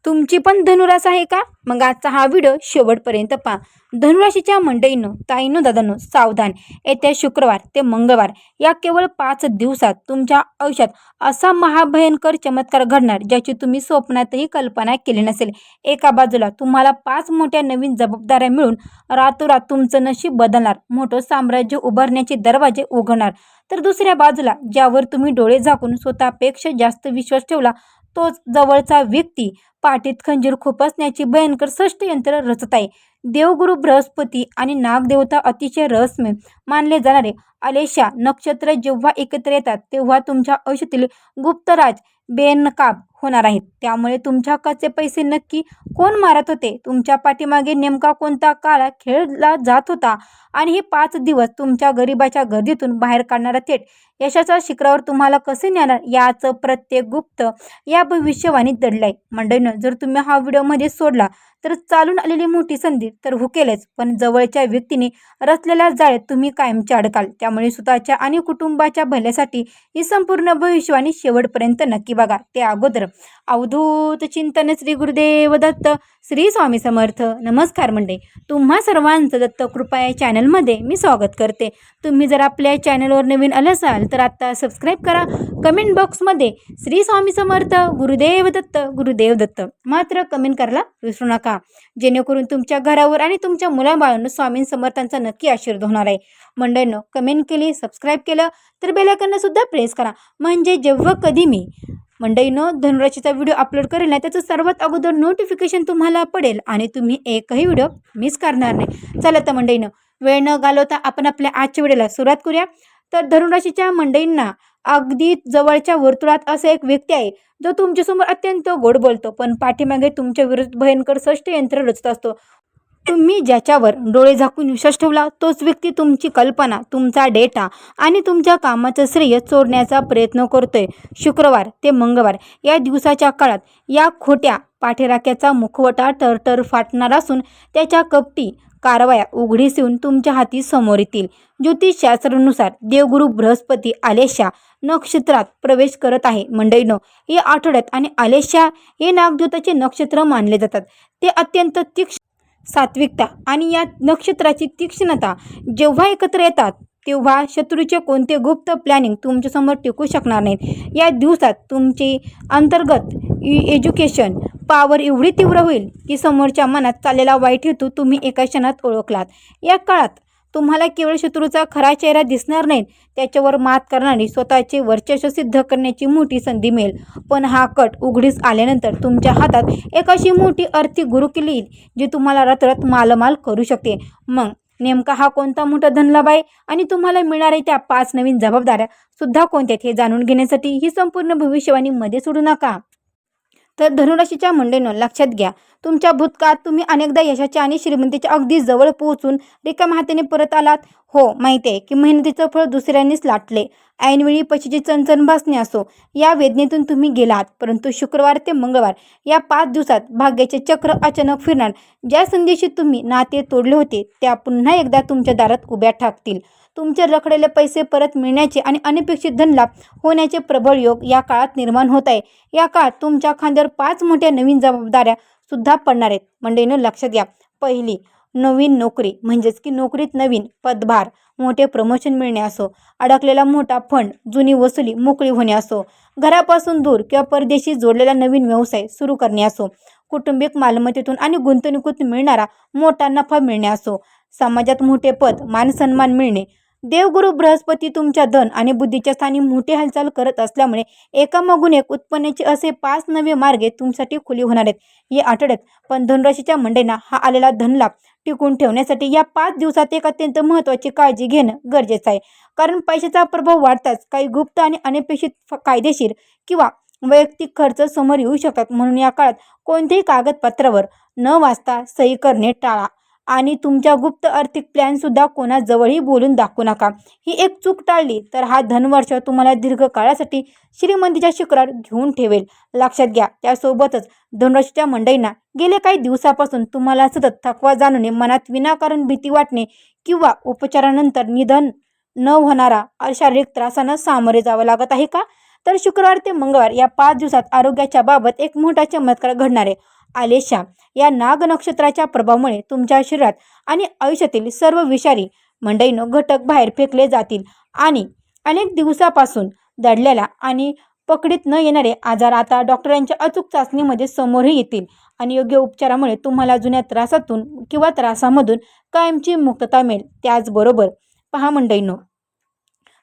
तुमची पण धनुराशी आहे का? मग आजचा हा व्हिडिओ शेवटपर्यंत पहा. धनुराशीच्या मंडळींनो, ताईंनो, दादांनो, सावधान. येत्या शुक्रवार ते मंगळवार या केवळ 5 दिवसात तुमच्या आयुष्यात असा महाभयंकर चमत्कार घडणार ज्याची तुम्ही स्वप्नातही कल्पना केली नसेल. एका बाजूला तुम्हाला 5 मोठ्या नवीन जबाबदाऱ्या मिळून रातोरात तुमचं नशीब बदलणार, मोठं साम्राज्य उभारण्याचे दरवाजे उघडणार. तर दुसऱ्या बाजूला ज्यावर तुम्ही डोळे झाकून स्वतःपेक्षा जास्त विश्वास ठेवला तोच जवळचा व्यक्ती पाठीत खंजीर खुपसण्याची भयंकर षष्टयंत्र रचत आहे. देवगुरु बृहस्पती आणि नागदेवता अतिशय रहस्यमय मानले जाणारे आलेशा नक्षत्र जेव्हा एकत्र येतात तेव्हा तुमच्या आयुष्यातील गुप्तराज बेनकाब होणार आहेत. त्यामुळे तुमच्या कच्चे पैसे नक्की कोण मारत होते, तुमच्या पाठीमागे नेमका कोणता काळा खेळला जात होता आणि हे 5 दिवस तुमच्या गरिबाच्या गर्दीतून बाहेर काढणारा थेट यशाच्या शिखरावर तुम्हाला कसे नेणार याचं प्रत्येक गुप्त या भविष्यवाणी दडलाय. मंडळींनो, जर तुम्ही हा व्हिडिओ मध्ये सोडला तर चालून आलेली मोठी संधी तर हुकेलच, पण जवळच्या व्यक्तीने रचलेल्या जाळ्यात तुम्ही कायमचे अडकाल. त्यामुळे स्वतःच्या आणि कुटुंबाच्या भल्यासाठी ही संपूर्ण भविष्यवाणी शेवटपर्यंत नक्की बघा. त्या अगोदर अवधूत चिंतन श्री गुरुदेव दत्त श्री स्वामी समर्थ. नमस्कार मंडळी, तुम्हा सर्वांचं दत्त कृपा या चॅनलमध्ये मी स्वागत करते. तुम्ही जर आपल्या चॅनलवर नवीन आले असाल तर आता सबस्क्राईब करा. कमेंट बॉक्समध्ये श्री स्वामी समर्थ गुरुदेव दत्त मात्र कमेंट करायला विसरू नका, जेणेकरून तुमच्या घरावर आणि तुमच्या मुलाबाळांना स्वामी समर्थांचा नक्की आशीर्वाद होणार आहे. मंडळींनो, कमेंट केली, सबस्क्राईब केलं तर बेल आयकॉन सुद्धा प्रेस करा, म्हणजे जेव्हा कधी मी मंडळींनो धनुराशीचा व्हिडिओ अपलोड करेल ना त्याचं सर्वात अगोदर नोटिफिकेशन तुम्हाला पडेल आणि तुम्ही एकही व्हिडिओ मिस करणार नाही. चला तर मंडळींनो, वेळ न घालवता आपण आपल्या आजच्या व्हिडिओला सुरुवात करूया. तर धनुराशीच्या मंडळींना अगदी जवळच्या वर्तुळात असा एक व्यक्ती आहे जो तुमच्यासमोर अत्यंत गोड बोलतो, पण पाठीमागे तुमच्या विरुद्ध भयंकर षष्टयंत्र रचत असतो. तुम्ही ज्याच्यावर डोळे झाकून विश्वास ठेवला तोच व्यक्ती तुमची कल्पना, तुमचा डेटा आणि तुमच्या कामाचं श्रेय चोरण्याचा प्रयत्न करतोय. शुक्रवार ते मंगळवार या दिवसाच्या काळात या खोट्या पाठीराख्याचा मुखवटा टरटर फाटणार असून त्याच्या कपटी कारवाया उघडीस येऊन तुमच्या हाती समोर येतील. ज्योतिषशास्त्रानुसार देवगुरु बृहस्पती आलेशा नक्षत्रात प्रवेश करत आहे. मंडळींनो, या आठवड्यात आणि आलेशा हे नागदेवताचे नक्षत्र मानले जातात. ते अत्यंत तीक्ष्ण सात्विकता आणि या नक्षत्राची तीक्ष्णता जेव्हा एकत्र येतात तेव्हा शत्रूचे कोणते गुप्त प्लॅनिंग तुमच्यासमोर टिकू शकणार नाहीत. या दिवसात तुमची अंतर्गत एज्युकेशन पॉवर एवढी तीव्र होईल की समोरच्या मनात चाललेला वाईट हेतू तुम्ही एका क्षणात ओळखलात. या काळात तुम्हाला केवळ शत्रूचा खरा चेहरा दिसणार नाही, त्याच्यावर मात करणारी स्वतःचे वर्चस्व सिद्ध करण्याची मोठी संधी मिळेल. पण हा कट उघडीस आल्यानंतर तुमच्या हातात एक अशी मोठी आर्थिक गुरुकिल्ली येईल जी तुम्हाला रातोरात मालमाल करू शकते. मग नेमका हा कोणता मोठा धनलाभ आहे आणि तुम्हाला मिळणाऱ्या त्या 5 नवीन जबाबदाऱ्या सुद्धा कोणत्या हे जाणून घेण्यासाठी ही संपूर्ण भविष्यवाणी मध्ये सोडू नका. तर धनुराशीच्या मंडळींनो, लक्षात घ्या, तुमच्या भूतकाळात तुम्ही अनेकदा यशाच्या आणि श्रीमंतीच्या अगदी जवळ पोहोचून रिकाम्या हाताने परत आलात. हो, माहिती आहे की मेहनतीचं फळ दुसऱ्यांनीच लाटले. ऐनवेळी पैशाची चणचण भासणे असो, या वेदनेतून तुम्ही गेलात. परंतु शुक्रवार ते मंगळवार या 5 दिवसात भाग्याचे चक्र अचानक फिरणार. ज्या संधीशी तुम्ही नाते तोडले होते त्या पुन्हा एकदा तुमच्या दारात उभ्या ठाकतील. तुमचे रखडलेले पैसे परत मिळण्याचे आणि अनपेक्षित धनलाभ होण्याचे प्रबळ योग या काळात निर्माण होत आहे. या काळात तुमच्या खांद्यावर 5 मोठ्या नवीन जबाबदाऱ्या सुद्धा पडणार आहेत. मंडळींनो, लक्षात घ्या, पहिली, नवीन नोकरी, म्हणजेच की नोकरीत नवीन पदभार, मोठे प्रमोशन मिळणे असो, अडकलेला मोठा फंड, जुनी वसुली मोकळी होणे असो, घरापासून दूर किंवा परदेशी जोडलेला नवीन व्यवसाय सुरू करणे असो, कौटुंबिक मालमत्तेतून आणि गुंतवणुकीतून मिळणारा मोठा नफा मिळणे असो, समाजात मोठे पद, मान सन्मान मिळणे. देवगुरु बृहस्पती तुमच्या धन आणि बुद्धीच्या स्थानी मोठी हालचाल करत असल्यामुळे एकामागून एक उत्पन्नाचे असे 5 नवे मार्ग तुमच्यासाठी खुले होणार आहेत या आठवड्यात. पण धनुराशीच्या मंडळींना हा आलेला धनलाभ टिकून ठेवण्यासाठी या 5 दिवसात एक अत्यंत महत्त्वाची काळजी घेणं गरजेचं आहे. कारण पैशाचा प्रभाव वाढताच काही गुप्त आणि अनपेक्षित कायदेशीर किंवा वैयक्तिक खर्च समोर येऊ शकतात. म्हणून या काळात कोणत्याही कागदपत्रावर न वाचता सही करणे टाळा आणि तुमच्या गुप्त आर्थिक प्लॅनसुद्धा कोणाजवळही बोलून दाखवू नका. ही एक चूक टाळली तर हा धनवर्ष तुम्हाला दीर्घकाळासाठी श्रीमंतीच्या शिखरावर घेऊन ठेवेल. लक्षात घ्या, त्यासोबतच धनुराशीच्या मंडळींना गेल्या काही दिवसापासून तुम्हाला सतत थकवा जाणवणे, मनात विनाकारण भीती वाटणे किंवा उपचारानंतर निधन न होणारा शारीरिक त्रासांना सामोरे जावं लागत आहे का? तर शुक्रवार ते मंगळवार या 5 दिवसात आरोग्याच्या बाबत एक मोठा चमत्कार घडणार आहे. आलेशा या नाग नक्षत्राच्या प्रभावामुळे तुमच्या शरीरात आणि आयुष्यातील सर्व विषारी मंडळींनो घटक बाहेर फेकले जातील आणि अनेक दिवसापासून दडलेला आणि पकडीत न येणारे आजार आता डॉक्टरांच्या अचूक चाचणीमध्ये समोरही येतील आणि योग्य उपचारामुळे तुम्हाला जुन्या त्रासातून किंवा त्रासामधून कायमची मुक्तता मिळेल. त्याचबरोबर पहा मंडळींनो,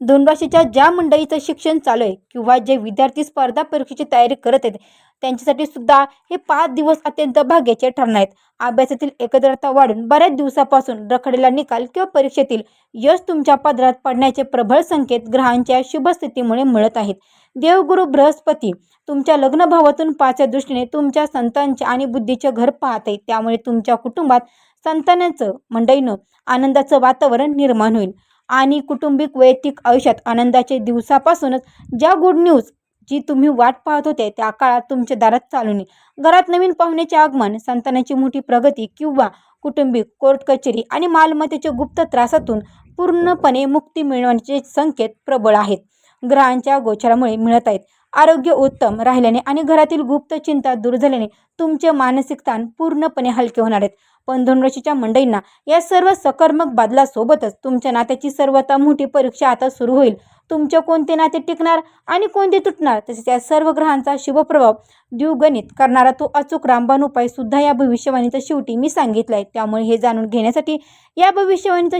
धनुराशीच्या ज्या मंडळीचं शिक्षण चालू आहे किंवा जे विद्यार्थी स्पर्धा परीक्षेची तयारी करत आहेत त्यांच्यासाठी सुद्धा हे 5 दिवस अत्यंत भाग्याचे ठरणार आहेत. अभ्यासातील एकाग्रता वाढून बऱ्याच दिवसापासून रखडलेला निकाल किंवा परीक्षेतील यश तुमच्या पदरात पडण्याचे प्रबळ संकेत ग्रहांच्या शुभ स्थितीमुळे मिळत आहेत. देवगुरु बृहस्पती तुमच्या लग्न भावातून 5व्या दृष्टीने तुमच्या संतांचे आणि बुद्धीचे घर पाहत आहे. त्यामुळे तुमच्या कुटुंबात संतानाचं मंडळीनं आनंदाचं वातावरण निर्माण होईल आणि कौटुंबिक वैयक्तिक आयुष्यात आनंदाचे दिवसापासूनच ज्या गुड न्यूज जी तुम्ही वाट पाहत होते त्या काळात तुमच्या दारात चालून येईल. घरात नवीन पाहुण्याचे आगमन, संतानाची मोठी प्रगती किंवा कौटुंबिक कोर्ट कचेरी आणि मालमत्तेच्या गुप्त त्रासातून पूर्णपणे मुक्ती मिळवण्याचे संकेत प्रबळ आहेत. ग्रहांच्या गोचरामुळे मिळत आहेत. आरोग्य उत्तम राहिल्याने आणि घरातील गुप्त चिंता दूर झाल्याने तुमचे मानसिक ताण पूर्णपणे हलके होणार आहेत. पण धनुराशीच्या मंडळींना या सर्व सकारात्मक बदलासोबतच तुमच्या नात्याची सर्वात मोठी परीक्षा आता सुरू होईल. तुमचे कोणते नाते टिकणार आणि कोणते तुटणार तसेच या सर्व ग्रहांचा शुभप्रभाव द्विगुणित करणारा तो अचूक रामबाण उपाय सुद्धा या भविष्यवाणीचा शेवटी मी सांगितलाय. त्यामुळे हे जाणून घेण्यासाठी या भविष्यवाणीचा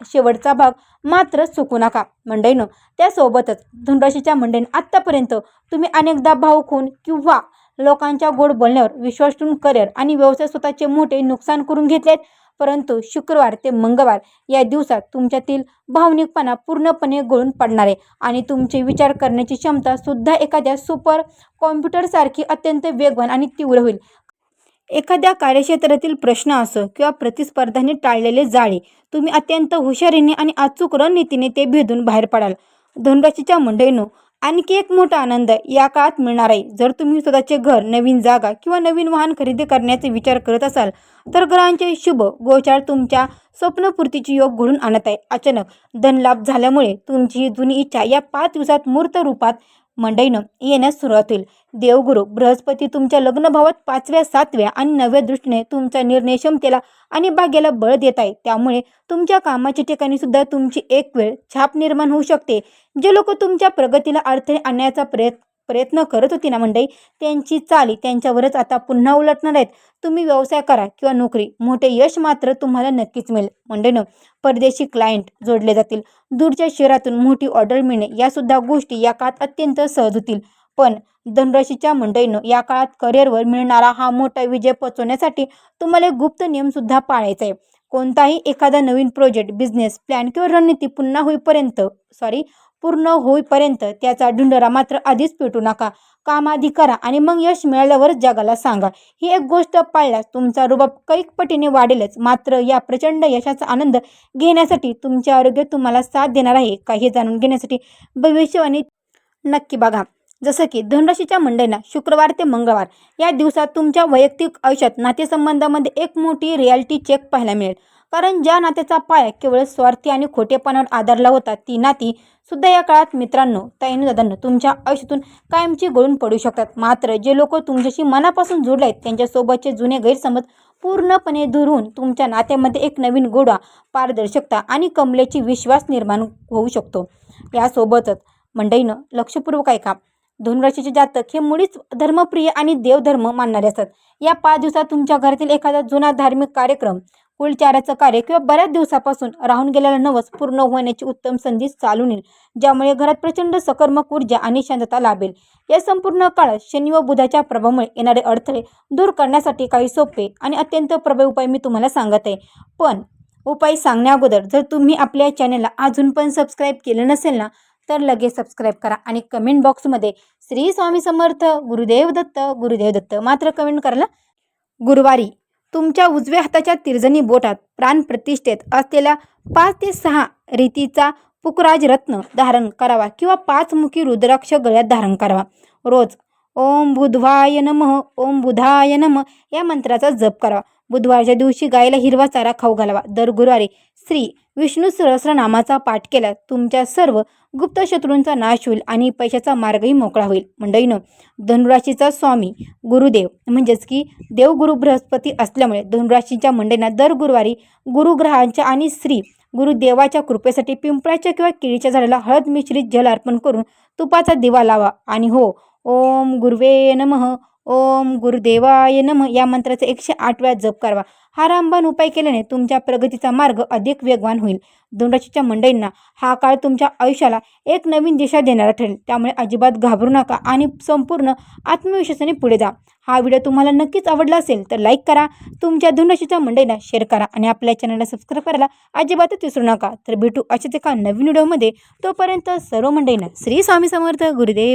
शेवटचा भाग मात्र चुकू नका मंडळींनो. त्यासोबतच धनुराशीच्या मंडळींनी आत्तापर्यंत तुम्ही अनेकदा भावुक होऊन किंवा लोकांच्या गोड बोलण्यावर विश्वास ठेवून करिअर आणि व्यवसाय स्वतःचे मोठे नुकसान करून घेतलेत. परंतु शुक्रवार ते मंगळवार या दिवसात तुमच्यातील भावनिकपणा पूर्णपणे गळून पडणार आहे आणि तुमची विचार करण्याची क्षमता सुद्धा एखाद्या सुपर कॉम्प्युटरसारखी अत्यंत वेगवान आणि तीव्र होईल. एखाद्या कार्यक्षेत्रातील प्रश्न असो किंवा प्रतिस्पर्ध्याने टाळलेले जाळे तुम्ही अत्यंत हुशारीने आणि अचूक रणनीतीने ते भेदून बाहेर पडाल. धनुराशीच्या मंडळींनो, आणखी एक मोठा आनंद या काळात मिळणार आहे. जर तुम्ही स्वतःचे घर, नवीन जागा किंवा नवीन वाहन खरेदी करण्याचा विचार करत असाल तर ग्रहांचे शुभ गोचार तुमच्या स्वप्नपूर्तीची योग घडून आणत आहे. अचानक धनलाभ झाल्यामुळे तुमची जुनी इच्छा या 5 दिवसात मूर्त रूपात मंडळीनं येण्यास सुरुवात होईल. देवगुरु बृहस्पती तुमच्या लग्नभावात 5व्या, 7व्या आणि 9व्या दृष्टीने तुमच्या निर्णय क्षमतेला आणि भाग्याला बळ देत आहे. त्यामुळे तुमच्या कामाच्या ठिकाणी सुद्धा तुमची एक वेळ छाप निर्माण होऊ शकते. जे लोक तुमच्या प्रगतीला अडथळे आणण्याचा प्रयत्न करत होती ना मंडळी, त्यांची चाली त्यांच्यावरच आता पुन्हा उलटणार आहेत. तुम्ही व्यवसाय करा किंवा नोकरी, मोठे यश मात्र तुम्हाला नक्कीच मिळेल. मंडळींनो, परदेशी क्लायंट जोडले जातील. दूरच्या शहरातून मोठी ऑर्डर मिळणे यासुद्धा गोष्टी या काळात अत्यंत सहज होतील. पण धनुराशीच्या मंडळींनो, या काळात करिअरवर मिळणारा हा मोठा विजय पोचवण्यासाठी तुम्हाला एक गुप्त नियम सुद्धा पाळायचा आहे. कोणताही एखादा नवीन प्रोजेक्ट, बिझनेस प्लॅन किंवा रणनीती पूर्ण होईपर्यंत त्याचा ढुंढोरा मात्र आधीच पेटू नका. काम आधी करा आणि मग यश मिळाल्यावरच जगाला सांगा. ही एक गोष्ट पाळल्यास तुमचा रुबाब कैक पटीने वाढेलच. मात्र या प्रचंड यशाचा आनंद घेण्यासाठी तुमचे आरोग्य तुम्हाला साथ देणार आहे का हे जाणून घेण्यासाठी भविष्यवाणी नक्की बघा. जसं की धनुराशीच्या मंडळींना शुक्रवार ते मंगळवार या दिवसात तुमच्या वैयक्तिक आयुष्यात नातेसंबंधामध्ये एक मोठी रियालिटी चेक पाहायला मिळेल. कारण ज्या नात्याचा पाया केवळ स्वार्थी आणि खोटेपणावर आधारला होता ती नाती सुद्धा या काळात मित्रांनो, ताईंनो, दादांनो तुमच्या आयुष्यातून कायमची गळून पडू शकतात. मात्र जे लोक तुमच्याशी मनापासून जोडले आहेत त्यांच्यासोबतचे जुने गैरसमज पूर्णपणे दूर होऊन तुमच्या नात्यामध्ये एक नवीन गोडवा, पारदर्शकता आणि कमलेची विश्वास निर्माण होऊ शकतो. यासोबतच मंडळीनं लक्षपूर्वक ऐका. धनुराशीचे जातक हे मुळीच धर्मप्रिय आणि देवधर्म मानणारे असतात. या 5 दिवसात तुमच्या घरातील एखादा जुना धार्मिक कार्यक्रम, कुलचाराचं कार्य किंवा बऱ्याच दिवसापासून राहून गेलेला नवस पूर्ण होण्याची उत्तम संधी चालून येईल, ज्यामुळे घरात प्रचंड सकारात्मक ऊर्जा आणि शांतता लाभेल. या संपूर्ण काळात शनी व बुधाच्या प्रभावामुळे येणारे अडथळे दूर करण्यासाठी काही सोपे आणि अत्यंत प्रभावी उपाय मी तुम्हाला सांगत आहे. पण उपाय सांगण्या अगोदर जर तुम्ही आपल्या चॅनलला अजून पण सबस्क्राईब केलं नसेल ना तर लगेच सबस्क्राईब करा आणि कमेंट बॉक्समध्ये श्री स्वामी समर्थ, गुरुदेव दत्त, गुरुदेव दत्त मात्र कमेंट करायला. गुरुवारी तुमच्या उजव्या हाताच्या तिर्जनी बोटात प्राणप्रतिष्ठेत असलेला 5 ते 6 रीतीचा पुखराज रत्न धारण करावा किंवा 5 मुखी रुद्राक्ष गळ्यात धारण करावा. रोज ओम बुधवाय नमः, ओम बुधाय नमः या मंत्राचा जप करावा. बुधवारच्या दिवशी गायला हिरवा चारा खाऊ घालावा. दर गुरुवारी श्री विष्णू सहस्रनामाचा पाठ केला तुमच्या सर्व गुप्त शत्रूंचा नाश होईल आणि पैशाचा मार्गही मोकळा होईल. मंडळीनो, धनुराशीचा स्वामी गुरुदेव म्हणजेच की देवगुरु बृहस्पती असल्यामुळे धनुराशीच्या मंडळींना दर गुरुवारी गुरुग्रहांच्या आणि श्री गुरुदेवाच्या कृपेसाठी पिंपळाच्या किंवा केळीच्या झाडाला हळद मिश्रित जल अर्पण करून तुपाचा दिवा लावा आणि हो ओम गुरुवे नमः ओम गुरुदेवाय नमः या मंत्राचा 108 वेळा जप करावा. हा रामबाण उपाय केल्याने तुमच्या प्रगतीचा मार्ग अधिक वेगवान होईल. धनुराशीच्या मंडळींना हा काळ तुमच्या आयुष्याला एक नवीन दिशा देणारा ठरेल. त्यामुळे अजिबात घाबरू नका आणि संपूर्ण आत्मविश्वासाने पुढे जा. हा व्हिडिओ तुम्हाला नक्कीच आवडला असेल तर लाईक करा, तुमच्या धनुराशीच्या मंडळींना शेअर करा आणि आपल्या चॅनलला सबस्क्राईब करायला अजिबातच विसरू नका. तर भेटू अशाच एका नवीन व्हिडिओमध्ये. तोपर्यंत सर्व मंडळींना श्री स्वामी समर्थ गुरुदेव.